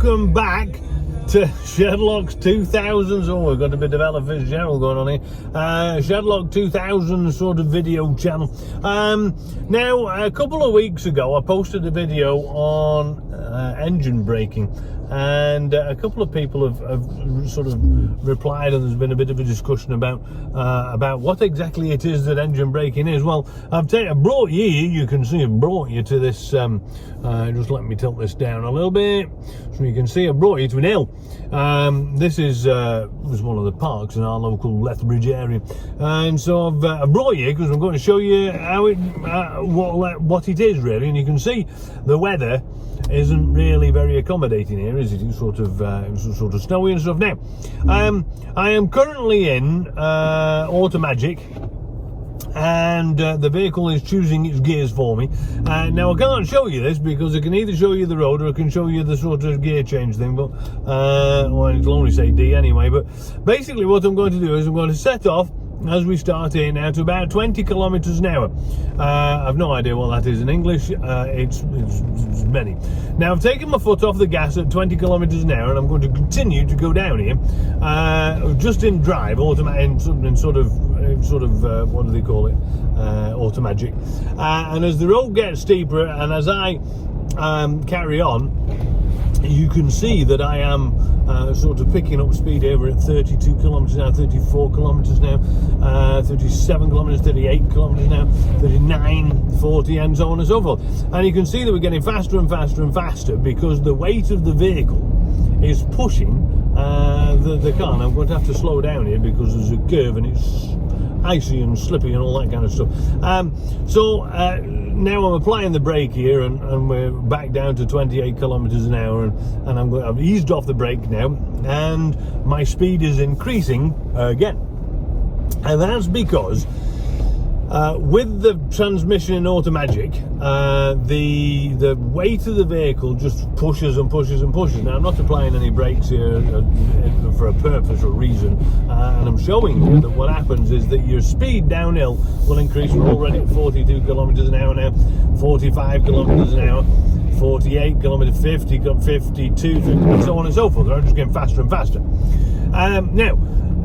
welcome back to Shedlock's 2000s. Oh, we've got a bit of Ella Fitzgerald going on here. Shedlock 2000 sort of video channel. Now, a couple of weeks ago, I posted a video on engine braking, and a couple of people have sort of replied, and there's been a bit of a discussion about what exactly it is that engine braking is. Well, I've brought you, you can see I've brought you to this, just let me tilt this down a little bit, so you can see I've brought you to an hill. This was one of the parks in our local Lethbridge area, and so I've brought you because I'm going to show you how it, what it is really, and you can see the weather isn't really very accommodating here, is it? It's sort of snowy and stuff. Now, I am currently in Automagic, and the vehicle is choosing its gears for me. Now, I can't show you this because I can either show you the road or I can show you the sort of gear change thing, but well, it'll only say D anyway. But basically what I'm going to do is I'm going to set off as we start here now to about 20 kilometers an hour. I've no idea what that is in English. It's many. Now, I've taken my foot off the gas at 20 kilometers an hour, and I'm going to continue to go down here, just in drive, automatic, in sort of what do they call it? Automagic. And as the road gets steeper, and as I carry on, you can see that I am sort of picking up speed over at 32 kilometers now, 34 kilometers now, 37 kilometers, 38 kilometers now, 39, 40, and so on and so forth. And you can see that we're getting faster and faster and faster because the weight of the vehicle is pushing the car. And I'm going to have to slow down here because there's a curve and it's icy and slippy and all that kind of stuff. Now I'm applying the brake here, and we're back down to 28 kilometers an hour, and I've eased off the brake now, and my speed is increasing again. And that's because with the transmission in Automagic, the weight of the vehicle just pushes and pushes and pushes. Now, I'm not applying any brakes here for a purpose or reason, and I'm showing you that what happens is that your speed downhill will increase. We're already at 42 kilometers an hour now, 45 kilometers an hour, 48 kilometers, 50, 52, and so on and so forth. I'm just getting faster and faster. Now,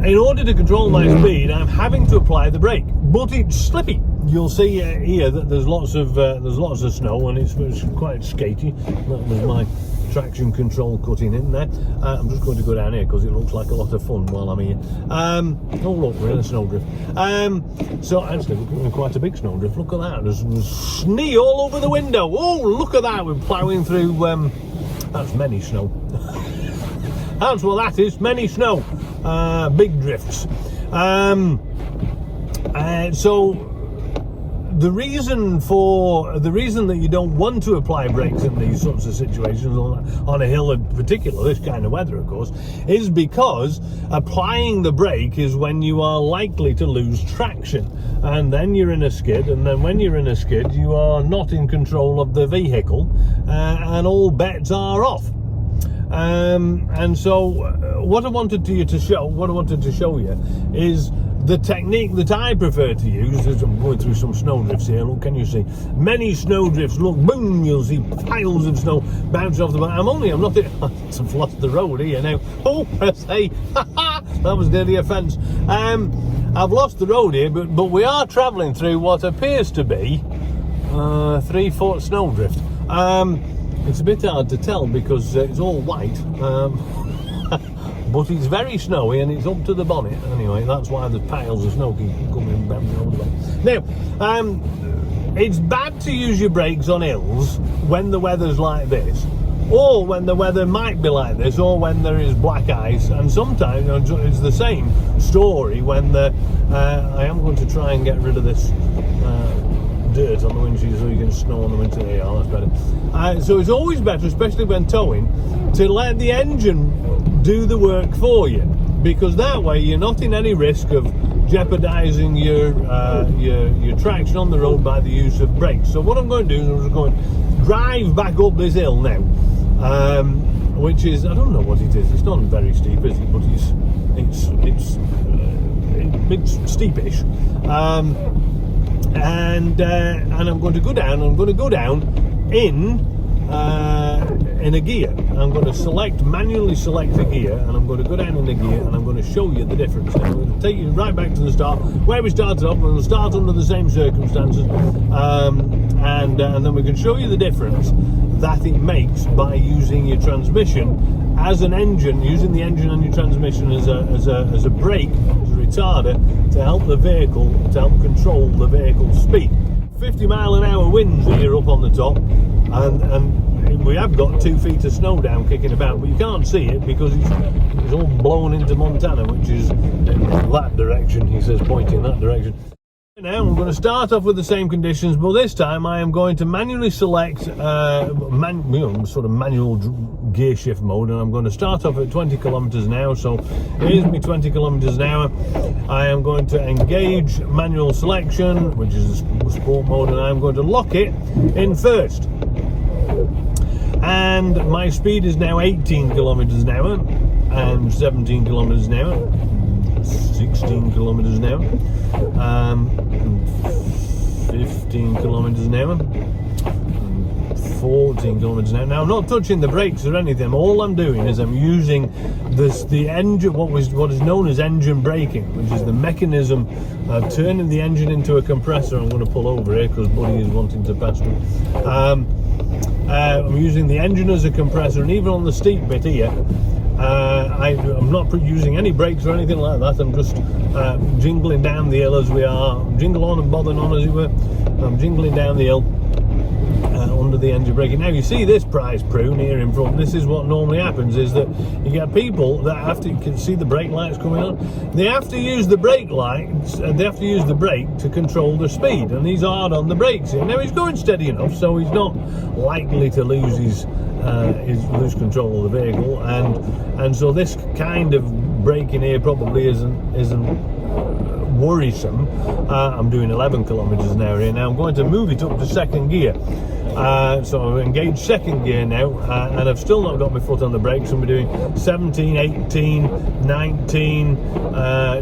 in order to control my speed, I'm having to apply the brake, but it's slippy. You'll see here that there's lots of snow, and it's quite skatey. That was my traction control cutting in there. I'm just going to go down here because it looks like a lot of fun while I'm here. Oh look, we're in a snowdrift. So actually, we're in quite a big snowdrift. Look at that. There's snee all over the window. Oh, look at that. We're ploughing through. That's many snow. That's what that is. Many snow. Big drifts. So the reason that you don't want to apply brakes in these sorts of situations on a hill in particular, this kind of weather of course, is because applying the brake is when you are likely to lose traction, and then you're in a skid, and then when you're in a skid you are not in control of the vehicle, and all bets are off. And so what I wanted to show you is the technique that I prefer to use. As I'm going through some snowdrifts here, look, can you see many snowdrifts? Look, boom, you'll see piles of snow bounce off the back. I've lost the road here now. Oh, I say, that was nearly a fence. I've lost the road here, but we are travelling through what appears to be 3-foot snowdrift. It's a bit hard to tell because it's all white, but it's very snowy and it's up to the bonnet. Anyway, that's why the piles of snow keep coming bouncing over the bonnet. Now, it's bad to use your brakes on hills when the weather's like this, or when the weather might be like this, or when there is black ice, and sometimes it's the same story when I am going to try and get rid of this dirt on the windshield so you can snow on the windshield. Yeah, that's better. So it's always better, especially when towing, to let the engine do the work for you, because that way you're not in any risk of jeopardising your traction on the road by the use of brakes. So what I'm going to do is I'm just going to drive back up this hill now, which is, I don't know what it is. It's not very steep, is it? But it's steepish. And I'm going to go down. I'm going to go down in in a gear. I'm going to manually select a gear, and I'm going to go down in the gear, and I'm going to show you the difference. I'm going to take you right back to the start, where we started off. We'll start under the same circumstances, and then we can show you the difference that it makes by using your transmission as an engine, using the engine and your transmission as a brake, as a retarder, to help the vehicle, to help control the vehicle's speed. 50-mile-an-hour winds here up on the top, and we have got 2 feet of snow down kicking about, but you can't see it because it's all blown into Montana, which is in that direction. He says, pointing that direction. Now I'm going to start off with the same conditions, but this time I am going to manually select sort of manual gear shift mode, and I'm going to start off at 20 kilometers an hour. So here's me 20 kilometers an hour. I am going to engage manual selection, which is the sport mode, and I'm going to lock it in first. And my speed is now 18 kilometers an hour, and 17 kilometers an hour, 16 kilometers an hour, 15 kilometers an hour, 14 kilometers an hour. Now I'm not touching the brakes or anything. All I'm doing is I'm using the engine, what is known as engine braking, which is the mechanism of turning the engine into a compressor. I'm going to pull over here because Buddy is wanting to pass through. I'm using the engine as a compressor, and even on the steep bit here, I'm not using any brakes or anything like that. I'm just jingling down the hill as we are, jingle on and bother on as it were. I'm jingling down the hill under the engine braking. Now you see this prize prune here in front. This is what normally happens, is that you get people that have to, you can see the brake lights coming on, they have to use the brake lights, they have to use the brake to control the speed, and he's hard on the brakes here. Now he's going steady enough, so he's not likely to lose lose control of the vehicle, and so this kind of braking here probably isn't worrisome. I'm doing 11 kilometers an hour here now. I'm going to move it up to second gear. So I've engaged second gear now, and I've still not got my foot on the brakes. I'm doing 17, 18, 19,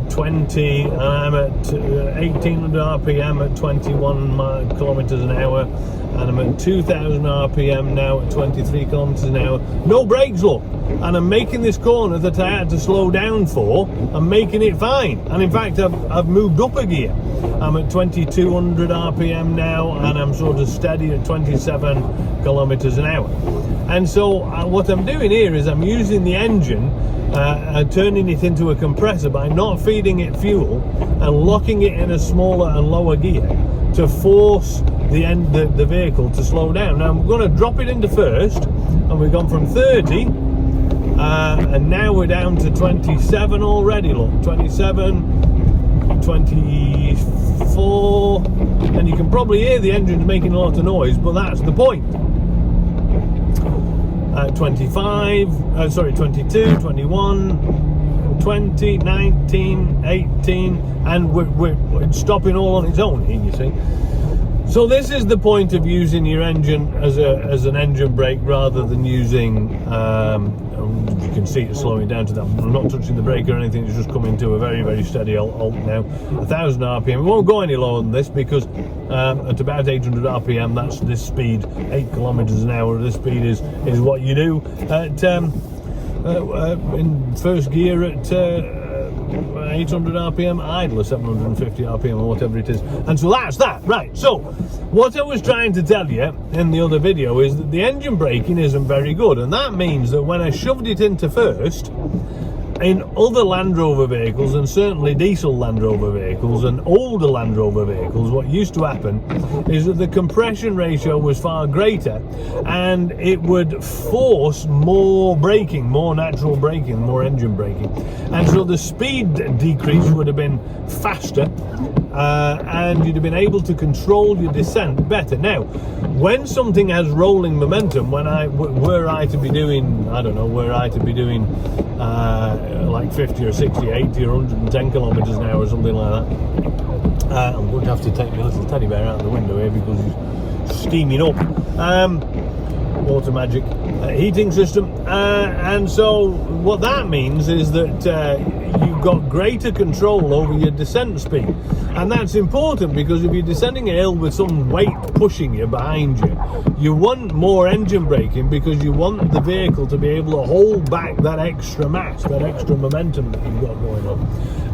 20, and I'm at 1800 RPM at 21 kilometers an hour, and I'm at 2000 RPM now at 23 kilometers an hour. No brakes, look, and I'm making this corner that I had to slow down for. I'm making it fine, and in fact I've moved up a gear. I'm at 2200 RPM now, and I'm sort of steady at 27 kilometers an hour. And so what I'm doing here is I'm using the engine and turning it into a compressor by not feeding it fuel and locking it in a smaller and lower gear to force the vehicle to slow down. Now I'm going to drop it into first, and we've gone from 30 and now we're down to 27 already. Look, 27, 24, and you can probably hear the engine's making a lot of noise, but that's the point. 25, sorry, 22, 21, 20, 19, 18, and we're stopping all on its own here, you see. So this is the point of using your engine as an engine brake rather than using, you can see it slowing down to that. I'm not touching the brake or anything, it's just coming to a very, very steady halt now. 1000 RPM. We won't go any lower than this because at about 800 RPM, that's this speed, 8 kilometers an hour. This speed is what you do at in first gear at 800 RPM, idle 750 RPM or whatever it is. And so that's that. Right, so what I was trying to tell you in the other video is that the engine braking isn't very good, and that means that when I shoved it into first, in other Land Rover vehicles, and certainly diesel Land Rover vehicles and older Land Rover vehicles, what used to happen is that the compression ratio was far greater, and it would force more braking, more natural braking, more engine braking, and so the speed decrease would have been faster, and you'd have been able to control your descent better. Now, when something has rolling momentum, were I to be doing like 50 or 60, 80 or 110 kilometers an hour or something like that, I'm going to have to take my little teddy bear out the window here because he's steaming up. Water magic. heating system, and so what that means is that you've got greater control over your descent speed, and that's important because if you're descending a hill with some weight pushing you behind you, you want more engine braking because you want the vehicle to be able to hold back that extra mass, that extra momentum that you've got going on.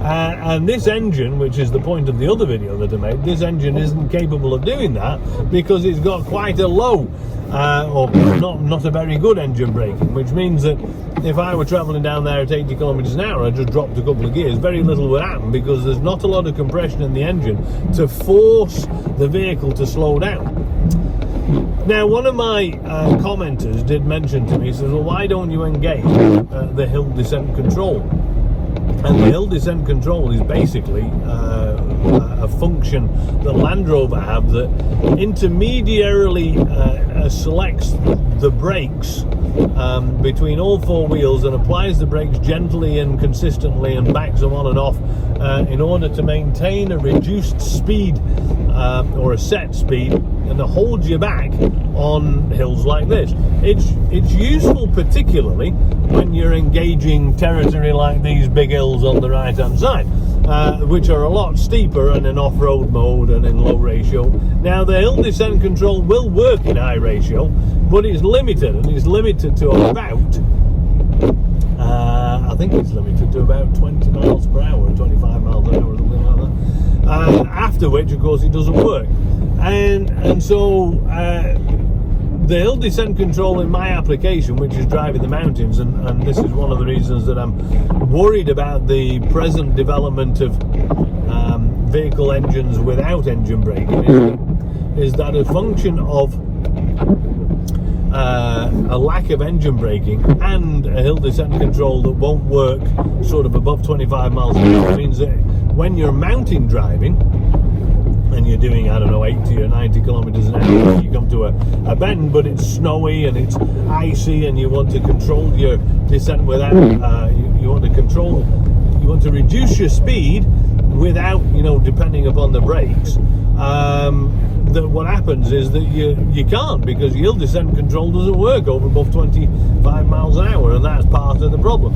And this engine, which is the point of the other video that I made, this engine isn't capable of doing that because it's got quite a low or not a very good engine braking, which means that if I were travelling down there at 80 kilometres an hour, I just dropped a couple of gears, very little would happen because there's not a lot of compression in the engine to force the vehicle to slow down. Now, one of my commenters did mention to me, he says, well, why don't you engage the hill descent control? And the hill descent control is basically a function that Land Rover have that intermediarily selects the brakes between all four wheels and applies the brakes gently and consistently and backs them on and off in order to maintain a reduced speed or a set speed, and it holds you back on hills like this. It's useful particularly when you're engaging territory like these big hills on the right hand side, which are a lot steeper and in off-road mode and in low ratio. Now the hill descent control will work in high ratio, but it's limited, and it's limited to about I think it's limited to about 20 miles per hour, 25 miles an hour or something like that, after which of course it doesn't work. And so the hill descent control in my application, which is driving the mountains, and this is one of the reasons that I'm worried about the present development of vehicle engines without engine braking, is that a function of a lack of engine braking and a hill descent control that won't work sort of above 25 miles an hour means that when you're mountain driving and you're doing, I don't know, 80 or 90 kilometers an hour, you come to a bend but it's snowy and it's icy and you want to control your descent without you want to reduce your speed without, depending upon the brakes. That what happens is that you can't, because your hill descent control doesn't work over above 25 miles an hour, and that's part of the problem.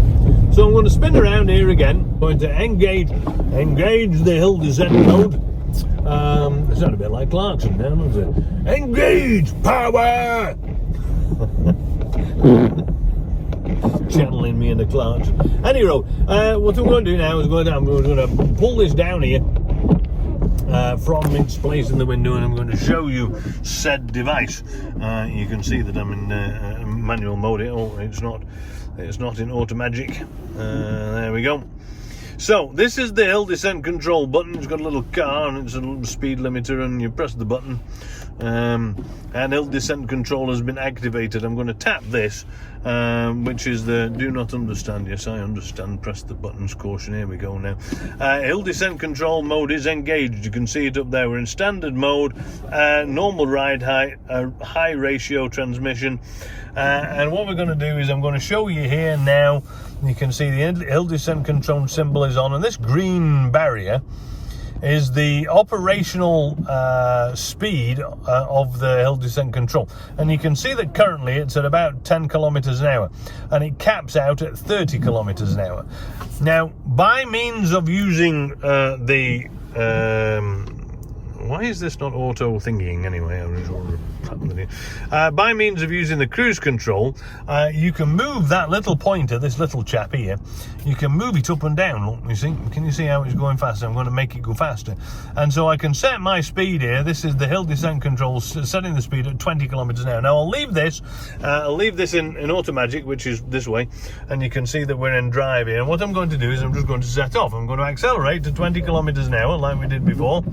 So I'm going to spin around here again. I'm going to engage the hill descent mode. It sounds a bit like Clarkson now, doesn't it? Engage power! Channeling me into Clarkson. Anyway, what I'm going to do now is I'm going to pull this down here from its place in the window, and I'm going to show you said device. You can see that I'm in manual mode. It's not in automatic. There we go. So this is the hill descent control button. It's got a little car and it's a little speed limiter, and you press the button and hill descent control has been activated. I'm going to tap this, which is the do not understand. Yes, I understand. Press the buttons. Caution. Here we go now. Hill descent control mode is engaged. You can see it up there. We're in standard mode, normal ride height, high ratio transmission, and what we're going to do is I'm going to show you here now. You can see the hill descent control symbol is on, and this green barrier is the operational speed of the hill descent control, and you can see that currently it's at about 10 kilometers an hour, and it caps out at 30 kilometers an hour. Now, by means of using why is this not auto thinking anyway? By means of using the cruise control, you can move that little pointer, this little chap here, you can move it up and down. Look, can you see how it's going faster? I'm going to make it go faster. And so I can set my speed here. This is the hill descent control, setting the speed at 20 kilometers an hour. Now I'll leave this in automatic, which is this way, and you can see that we're in drive here. And what I'm going to do is I'm just going to set off. I'm going to accelerate to 20 kilometers an hour like we did before.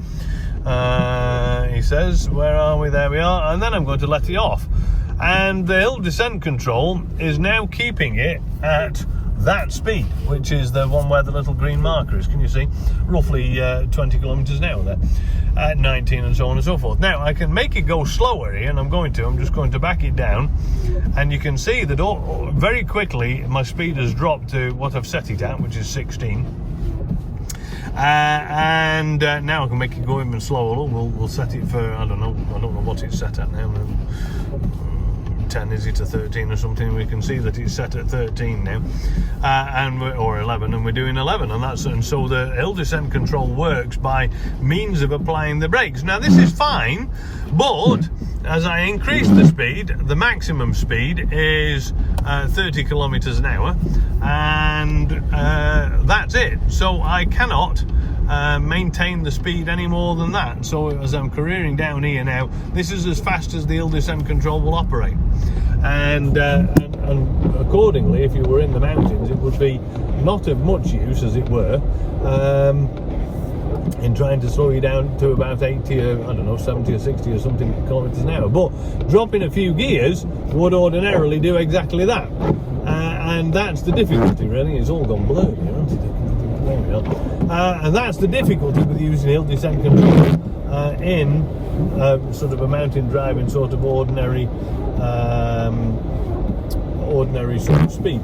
He says, where are we? There we are. And then I'm going to let it off, and the hill descent control is now keeping it at that speed, which is the one where the little green marker is. Can you see? Roughly 20 kilometers an hour there, at 19, and so on and so forth. Now I can make it go slower here, and I'm just going to back it down, and you can see that very quickly my speed has dropped to what I've set it at, which is 16. And now I can make it go even slower. We'll set it for, I don't know what it's set at now. 10, is it a 13 or something? We can see that it's set at 13 now, or 11, and we're doing 11, and so the hill descent control works by means of applying the brakes. Now this is fine, but as I increase the speed, the maximum speed is 30 kilometers an hour, and that's it. So I cannot maintain the speed any more than that. So as I'm careering down here now, this is as fast as the hill descent control will operate, and accordingly, if you were in the mountains, it would be not of much use, as it were, in trying to slow you down to about 80 or, I don't know, 70 or 60 or something kilometers an hour. But dropping a few gears would ordinarily do exactly that, and that's the difficulty, really. It's all gone blurry, hasn't it? There we are. And that's the difficulty with using hill descent control in sort of a mountain driving sort of ordinary sort of speed,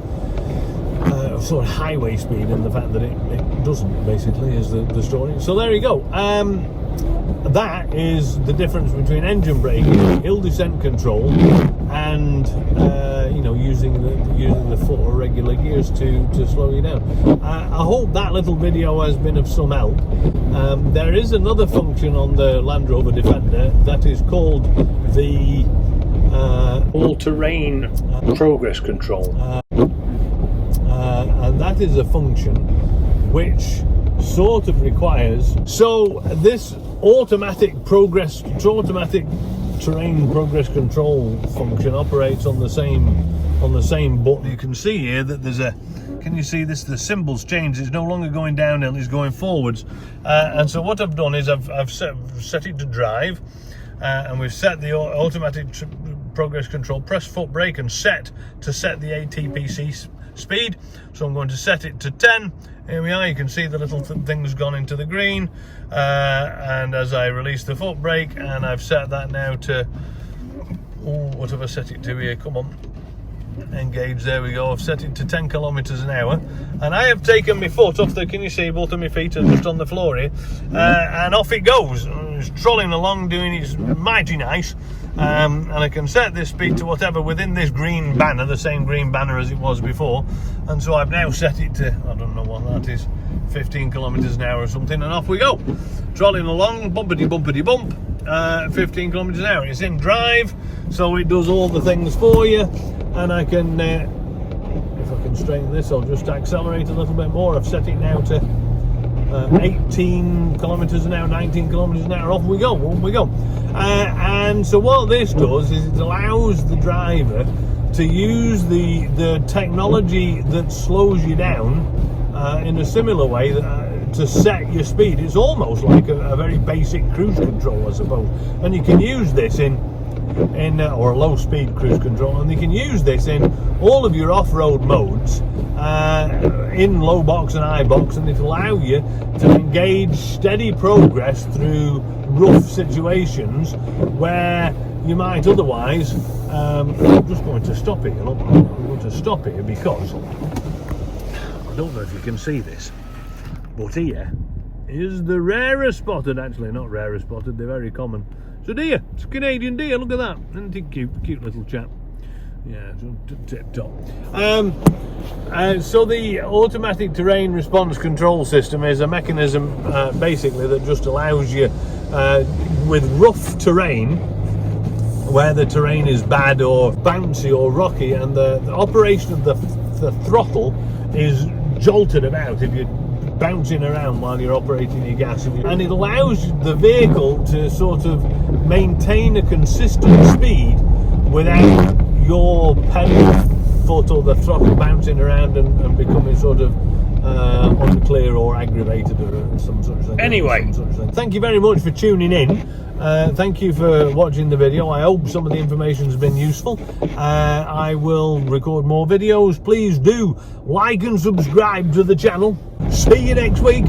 sort of highway speed, and the fact that it doesn't, basically, is the story. So there you go. That is the difference between engine braking, hill descent control, and using the foot or regular gears to slow you down. I hope that little video has been of some help. There is another function on the Land Rover Defender that is called the all-terrain progress control, and that is a function which sort of requires, so this automatic terrain progress control function operates on the same button. You can see here that there's a, can you see this? The symbol's changed. It's no longer going downhill, it's going forwards. And so what I've done is I've set it to drive, and we've set the automatic progress control, press foot brake and set the ATPC speed. So I'm going to set it to 10. Here we are. You can see the little thing's gone into the green, and as I release the foot brake, and I've set that now to, what have I set it to here? Come on, engage. There we go. I've set it to 10 kilometers an hour, and I have taken my foot off the, can you see both of my feet are just on the floor here, and off it goes. It's trolling along, doing it's mighty nice. And I can set this speed to whatever within this green banner, the same green banner as it was before, and so I've now set it to, I don't know what that is, 15 kilometers an hour or something, and off we go, trolling along, bumpity bump, 15 kilometers an hour. It's in drive, so it does all the things for you, and I can, if I can straighten this, I'll just accelerate a little bit more. I've set it now to 18 kilometers an hour, 19 kilometers an hour, off we go. And so what this does is it allows the driver to use the technology that slows you down in a similar way to set your speed. It's almost like a very basic cruise control, I suppose, and you can use this in or a low speed cruise control, and you can use this in all of your off-road modes, in low box and high box, and it'll allow you to engage steady progress through rough situations where you might otherwise, I'm just going to stop here, look, I'm going to stop here because I don't know if you can see this, but here is the rarest spotted, actually not rarest spotted, they're very common. It's a deer, it's a Canadian deer, look at that, isn't it cute little chap. Yeah, tip top. So the automatic terrain response control system is a mechanism basically that just allows you with rough terrain, where the terrain is bad or bouncy or rocky, and the operation of the throttle is jolted about if you're bouncing around while you're operating your gas, and it allows the vehicle to sort of maintain a consistent speed without your pedal foot or the throttle bouncing around and becoming sort of unclear or aggravated or some sort of thing. Anyway, thank you very much for tuning in. Thank you for watching the video. I hope some of the information has been useful. I will record more videos. Please do like and subscribe to the channel. See you next week.